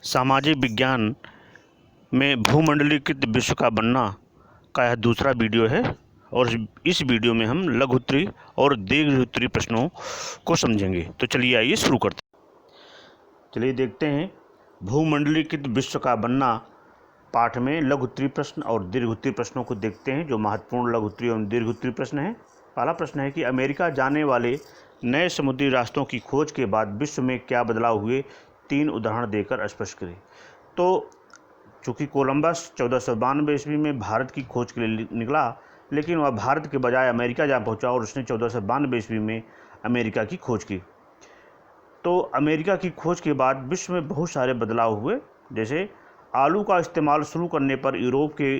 सामाजिक विज्ञान में भूमंडलीकृत विश्व का बनना का यह दूसरा वीडियो है और इस वीडियो में हम लघुत्तरी और दीर्घ उत्तरी प्रश्नों को समझेंगे। तो चलिए आइए शुरू करते हैं। चलिए देखते हैं भूमंडलीकृत विश्व का बनना पाठ में लघुत्तरी प्रश्न और दीर्घ उत्तरी प्रश्नों को देखते हैं जो महत्वपूर्ण लघुत्तरी और दीर्घ उत्तरी प्रश्न हैं। पहला प्रश्न है कि अमेरिका जाने वाले नए समुद्री रास्तों की खोज के बाद विश्व में क्या बदलाव हुए, 3 उदाहरण देकर स्पष्ट करें। तो चूँकि कोलंबस 1492 ईस्वी में भारत की खोज के लिए निकला, लेकिन वह भारत के बजाय अमेरिका जा पहुंचा और उसने 1492 ईस्वी में अमेरिका की खोज की। तो अमेरिका की खोज के बाद विश्व में बहुत सारे बदलाव हुए, जैसे आलू का इस्तेमाल शुरू करने पर यूरोप के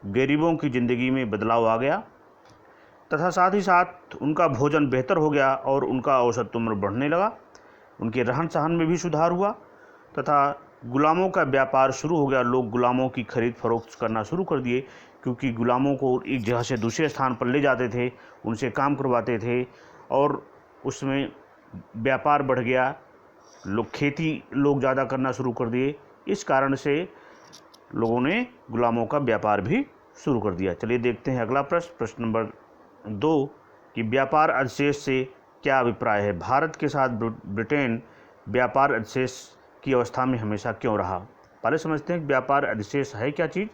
गरीबों की ज़िंदगी में बदलाव आ गया तथा साथ ही साथ उनका भोजन बेहतर हो गया और उनका औसत उम्र बढ़ने लगा। उनके रहन सहन में भी सुधार हुआ तथा गुलामों का व्यापार शुरू हो गया। लोग गुलामों की खरीद फरोख्त करना शुरू कर दिए, क्योंकि गुलामों को एक जगह से दूसरे स्थान पर ले जाते थे, उनसे काम करवाते थे और उसमें व्यापार बढ़ गया। खेती ज़्यादा करना शुरू कर दिए। इस कारण से लोगों ने गुलामों का व्यापार भी शुरू कर दिया। चलिए देखते हैं अगला प्रश्न नंबर 2 कि व्यापार अधिशेष से क्या अभिप्राय है। भारत के साथ ब्रिटेन व्यापार अधिशेष की अवस्था में हमेशा क्यों रहा। पहले समझते हैं कि व्यापार अधिशेष है क्या चीज़।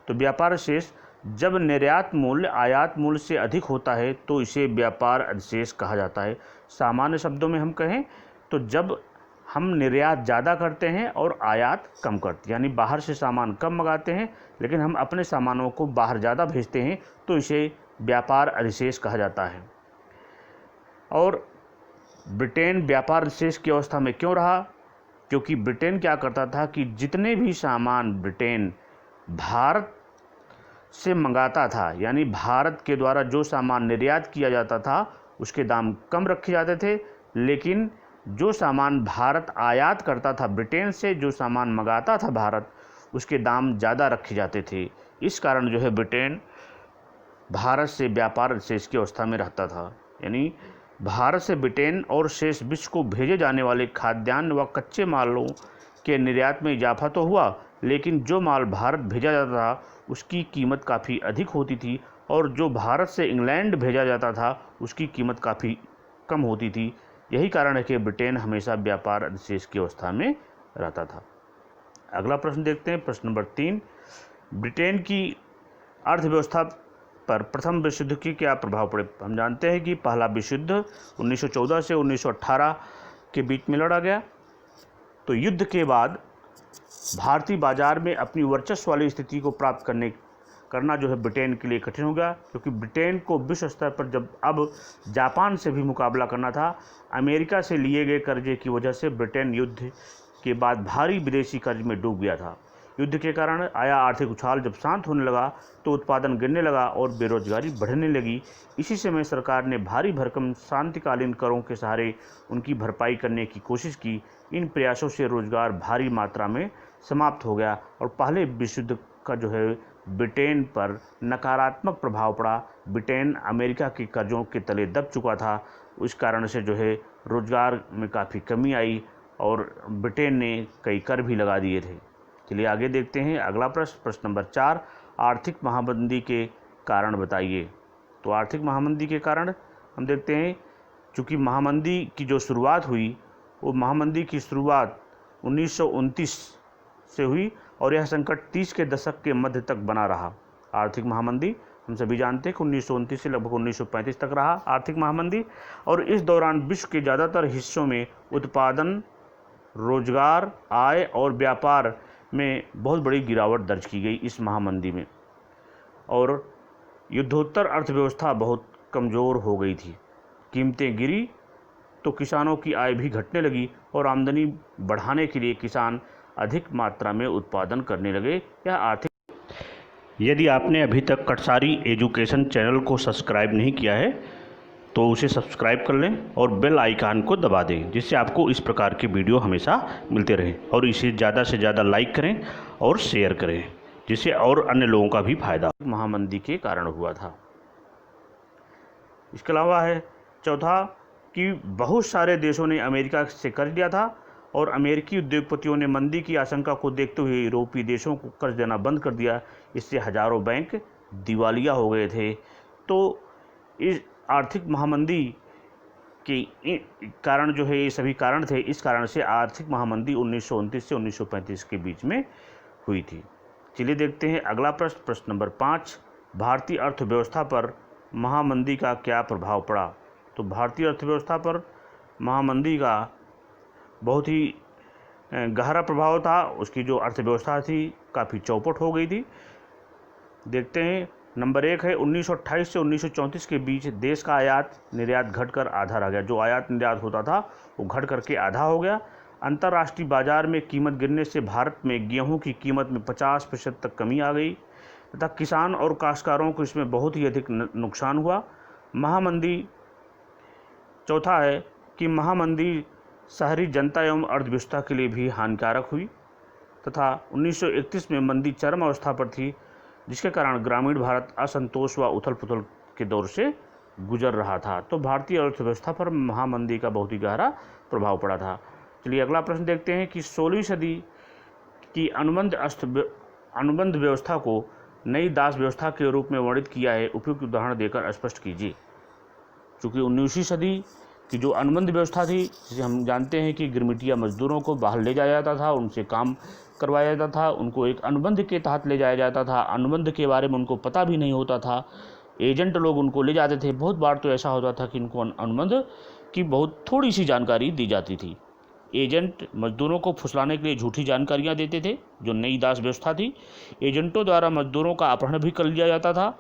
तो व्यापार अधिशेष जब निर्यात मूल्य आयात मूल्य से अधिक होता है तो इसे व्यापार अधिशेष कहा जाता है। सामान्य शब्दों में हम कहें तो जब हम निर्यात ज़्यादा करते हैं और आयात कम करते हैं, यानी बाहर से सामान कम मंगाते हैं लेकिन हम अपने सामानों को बाहर ज़्यादा भेजते हैं, तो इसे व्यापार अधिशेष कहा जाता है। और ब्रिटेन व्यापार अधिशेष की अवस्था में क्यों रहा, क्योंकि ब्रिटेन क्या करता था कि जितने भी सामान ब्रिटेन भारत से मंगाता था, यानी भारत के द्वारा जो सामान निर्यात किया जाता था उसके दाम कम रखे जाते थे, लेकिन जो सामान भारत आयात करता था ब्रिटेन से, जो सामान मंगाता था भारत, उसके दाम ज़्यादा रखे जाते थे। इस कारण जो है ब्रिटेन भारत से व्यापार अधिशेष की अवस्था में रहता था। यानी भारत से ब्रिटेन और शेष विश्व को भेजे जाने वाले खाद्यान्न व कच्चे मालों के निर्यात में इजाफा तो हुआ, लेकिन जो माल भारत भेजा जाता था उसकी कीमत काफ़ी अधिक होती थी और जो भारत से इंग्लैंड भेजा जाता था उसकी कीमत काफ़ी कम होती थी। यही कारण है कि ब्रिटेन हमेशा व्यापार अधिशेष की अवस्था में रहता था। अगला प्रश्न देखते हैं, प्रश्न नंबर 3। ब्रिटेन की अर्थव्यवस्था पर प्रथम विश्व युद्ध की क्या प्रभाव पड़े। हम जानते हैं कि पहला विश्व युद्ध 1914 से 1918 के बीच में लड़ा गया। तो युद्ध के बाद भारतीय बाजार में अपनी वर्चस्व वाली स्थिति को प्राप्त करना जो है ब्रिटेन के लिए कठिन हो गया, क्योंकि ब्रिटेन को विश्व स्तर पर जब अब जापान से भी मुकाबला करना था, अमेरिका से लिए गए कर्जे की वजह से ब्रिटेन युद्ध के बाद भारी विदेशी कर्ज में डूब गया था। युद्ध के कारण आया आर्थिक उछाल जब शांत होने लगा तो उत्पादन गिरने लगा और बेरोजगारी बढ़ने लगी। इसी समय सरकार ने भारी भरकम शांतिकालीन करों के सहारे उनकी भरपाई करने की कोशिश की। इन प्रयासों से रोजगार भारी मात्रा में समाप्त हो गया और पहले विश्व युद्ध का जो है ब्रिटेन पर नकारात्मक प्रभाव पड़ा। ब्रिटेन अमेरिका के कर्जों के तले दब चुका था, इस कारण से जो है रोजगार में काफ़ी कमी आई और ब्रिटेन ने कई कर भी लगा दिए थे। चलिए आगे देखते हैं अगला प्रश्न नंबर 4। आर्थिक महामंदी के कारण बताइए। तो आर्थिक महामंदी के कारण हम देखते हैं, चूँकि महामंदी की जो शुरुआत हुई वो महामंदी की शुरुआत 1929 से हुई और यह संकट 30 के दशक के मध्य तक बना रहा। आर्थिक महामंदी हम सभी जानते हैं कि 1929 से लगभग 1935 तक रहा आर्थिक महामंदी, और इस दौरान विश्व के ज़्यादातर हिस्सों में उत्पादन, रोजगार, आय और व्यापार में बहुत बड़ी गिरावट दर्ज की गई इस महामंदी में, और युद्धोत्तर अर्थव्यवस्था बहुत कमज़ोर हो गई थी। कीमतें गिरी तो किसानों की आय भी घटने लगी और आमदनी बढ़ाने के लिए किसान अधिक मात्रा में उत्पादन करने लगे। यह आर्थिक यदि आपने अभी तक कटसारी एजुकेशन चैनल को सब्सक्राइब नहीं किया है तो उसे सब्सक्राइब कर लें और बेल आइकन को दबा दें, जिससे आपको इस प्रकार के वीडियो हमेशा मिलते रहें, और इसे ज़्यादा से ज़्यादा लाइक करें और शेयर करें, जिससे और अन्य लोगों का भी फायदा महामंदी के कारण हुआ था। इसके अलावा है चौथा कि बहुत सारे देशों ने अमेरिका से कर्ज लिया था और अमेरिकी उद्योगपतियों ने मंदी की आशंका को देखते हुए यूरोपीय देशों को कर्ज देना बंद कर दिया। इससे हजारों बैंक दिवालिया हो गए थे। तो इस आर्थिक महामंदी के कारण जो है, ये सभी कारण थे। इस कारण से आर्थिक महामंदी 1929 से 1935 के बीच में हुई थी। चलिए देखते हैं अगला प्रश्न, प्रश्न नंबर 5। भारतीय अर्थव्यवस्था पर महामंदी का क्या प्रभाव पड़ा? तो भारतीय अर्थव्यवस्था पर महामंदी का बहुत ही गहरा प्रभाव था। उसकी जो अर्थव्यवस्था थी काफ़ी चौपट हो गई थी। देखते हैं, नंबर 1 है 1928 से 1934 के बीच देश का आयात निर्यात घटकर आधा रह गया। जो आयात निर्यात होता था वो घट करके आधा हो गया। अंतर्राष्ट्रीय बाजार में कीमत गिरने से भारत में गेहूं की कीमत में 50% तक कमी आ गई तथा किसान और काश्तकारों को इसमें बहुत ही अधिक नुकसान हुआ। महामंदी, चौथा है कि महामंदी शहरी जनता एवं अर्थव्यवस्था के लिए भी हानिकारक हुई तथा 1931 में मंदी चरम अवस्था पर थी, जिसके कारण ग्रामीण भारत असंतोष व उथल पुथल के दौर से गुजर रहा था। तो भारतीय अर्थव्यवस्था पर महामंदी का बहुत ही गहरा प्रभाव पड़ा था। चलिए अगला प्रश्न देखते हैं कि 16वीं सदी की अनुबंध व्यवस्था को नई दास व्यवस्था के रूप में वर्णित किया है। उपयुक्त उदाहरण देकर स्पष्ट कीजिए। चूँकि 19वीं सदी की जो अनुबंध व्यवस्था थी, जिसे हम जानते हैं कि गिरमिटिया मजदूरों को बाहर ले जाया जाता था, उनसे काम करवाया जाता था, उनको एक अनुबंध के तहत ले जाया जाता था। अनुबंध के बारे में उनको पता भी नहीं होता था, एजेंट लोग उनको ले जाते थे। बहुत बार तो ऐसा होता था कि इनको अनुबंध की बहुत थोड़ी सी जानकारी दी जाती थी। एजेंट मजदूरों को फुसलाने के लिए झूठी जानकारियां देते थे। जो नई दास व्यवस्था थी, एजेंटों द्वारा मजदूरों का अपहरण भी कर लिया जाता था।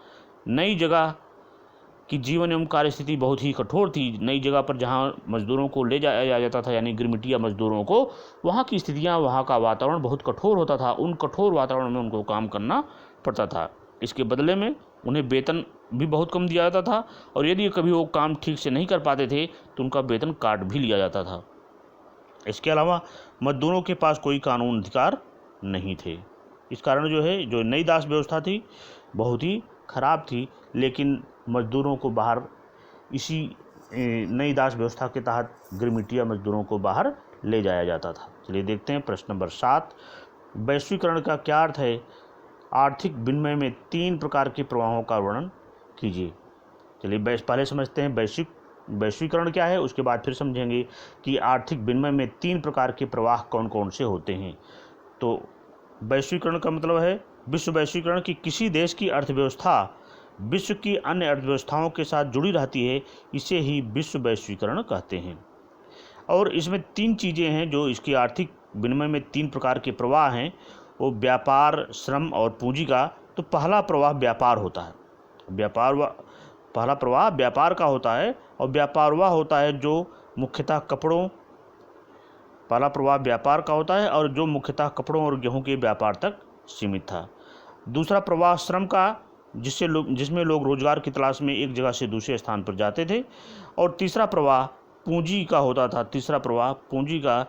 नई जगह की जीवन एवं कार्य स्थिति बहुत ही कठोर थी। नई जगह पर जहाँ मजदूरों को ले जाया जाता था, यानी गिरमिटिया मजदूरों को, वहाँ की स्थितियाँ, वहाँ का वातावरण बहुत कठोर होता था। उन कठोर वातावरण में उनको काम करना पड़ता था। इसके बदले में उन्हें वेतन भी बहुत कम दिया जाता था, और यदि कभी वो काम ठीक से नहीं कर पाते थे तो उनका वेतन काट भी लिया जाता था। इसके अलावा मजदूरों के पास कोई कानून अधिकार नहीं थे। इस कारण जो है, जो नई दास व्यवस्था थी बहुत ही खराब थी, लेकिन मजदूरों को बाहर इसी नई दास व्यवस्था के तहत गिरमिटिया मजदूरों को बाहर ले जाया जाता था। चलिए देखते हैं प्रश्न नंबर 7। वैश्वीकरण का क्या अर्थ है? आर्थिक विनिमय में 3 प्रकार के प्रवाहों का वर्णन कीजिए। चलिए पहले समझते हैं वैश्वीकरण क्या है, उसके बाद फिर समझेंगे कि आर्थिक विनिमय में 3 प्रकार के प्रवाह कौन कौन से होते हैं। तो वैश्वीकरण का मतलब है विश्व वैश्वीकरण, की किसी देश की अर्थव्यवस्था विश्व की अन्य अर्थव्यवस्थाओं के साथ जुड़ी रहती है। इसे ही विश्व वैश्वीकरण कहते हैं। और इसमें 3 चीज़ें हैं जो इसकी आर्थिक विनिमय में 3 प्रकार के प्रवाह हैं, वो व्यापार, श्रम और पूंजी का। तो पहला प्रवाह व्यापार होता है। पहला प्रवाह व्यापार का होता है, और व्यापार वह होता है जो मुख्यतः कपड़ों पहला प्रवाह व्यापार का होता है और जो मुख्यतः कपड़ों और गेहूं के व्यापार तक सीमित था। दूसरा प्रवाह श्रम का, जिसमें लोग रोजगार की तलाश में एक जगह से दूसरे स्थान पर जाते थे। और तीसरा प्रवाह पूंजी का होता था। तीसरा प्रवाह पूंजी का,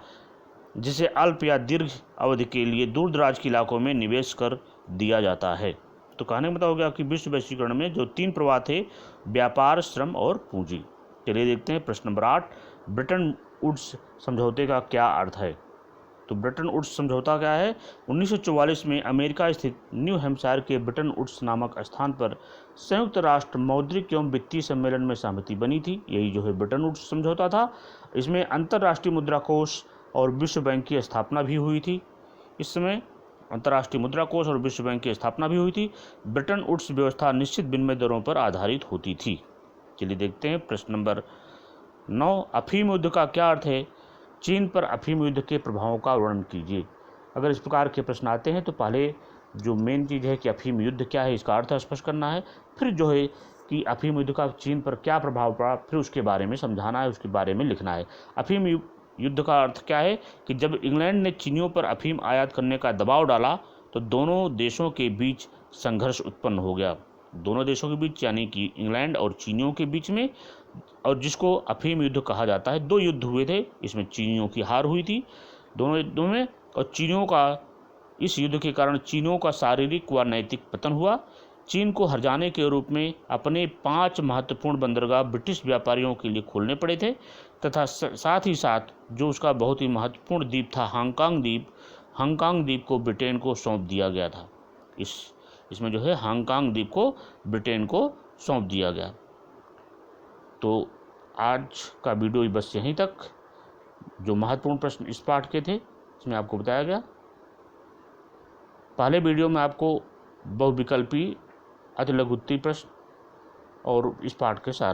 जिसे अल्प या दीर्घ अवधि के लिए दूर दराज के इलाकों में निवेश कर दिया जाता है। तो कहने का मतलब हो गया कि विश्व वैश्वीकरण में जो 3 प्रवाह थे, व्यापार, श्रम और पूंजी। चलिए देखते हैं प्रश्न नंबर 8। ब्रेटन वुड्स समझौते का क्या अर्थ है? तो ब्रेटन वुड्स समझौता क्या है? 1944 में अमेरिका स्थित न्यू हैम्पशायर के ब्रेटन वुड्स नामक स्थान पर संयुक्त राष्ट्र मौद्रिक एवं वित्तीय सम्मेलन में सहमति बनी थी। यही जो है ब्रेटन वुड्स समझौता था। इसमें अंतर्राष्ट्रीय मुद्रा कोष और विश्व बैंक की स्थापना भी हुई थी। इस समय अंतर्राष्ट्रीय मुद्रा कोष और विश्व बैंक की स्थापना भी हुई थी। ब्रेटन वुड्स व्यवस्था निश्चित विनिमय दरों पर आधारित होती थी। चलिए देखते हैं प्रश्न नंबर 9। अफीम युद्ध का क्या अर्थ है? चीन पर अफीम युद्ध के प्रभावों का वर्णन कीजिए। अगर इस प्रकार के प्रश्न आते हैं तो पहले जो मेन चीज़ है कि अफीम युद्ध क्या है, इसका अर्थ स्पष्ट करना है। फिर जो है कि अफीम युद्ध का चीन पर क्या प्रभाव पड़ा, फिर उसके बारे में समझाना है, उसके बारे में लिखना है। अफीम युद्ध का अर्थ क्या है कि जब इंग्लैंड ने चीनियों पर अफीम आयात करने का दबाव डाला तो दोनों देशों के बीच संघर्ष उत्पन्न हो गया। दोनों देशों के बीच, यानी कि इंग्लैंड और चीनियों के बीच में, और जिसको अफीम युद्ध कहा जाता है। 2 युद्ध हुए थे, इसमें चीनियों की हार हुई थी दोनों युद्धों में, और चीनियों का, इस युद्ध के कारण चीनियों का शारीरिक व नैतिक पतन हुआ। चीन को हर्जाने के रूप में अपने 5 महत्वपूर्ण बंदरगाह ब्रिटिश व्यापारियों के लिए खोलने पड़े थे। तथा साथ ही साथ जो उसका बहुत ही महत्वपूर्ण द्वीप था हांगकांग द्वीप को ब्रिटेन को सौंप दिया गया था। इसमें जो है हांगकांग द्वीप को ब्रिटेन को सौंप दिया गया। तो आज का वीडियो बस यहीं तक। जो महत्वपूर्ण प्रश्न इस पाठ के थे इसमें आपको बताया गया। पहले वीडियो में आपको बहुविकल्पी अति लघु उत्तरीय प्रश्न और इस पाठ के सारा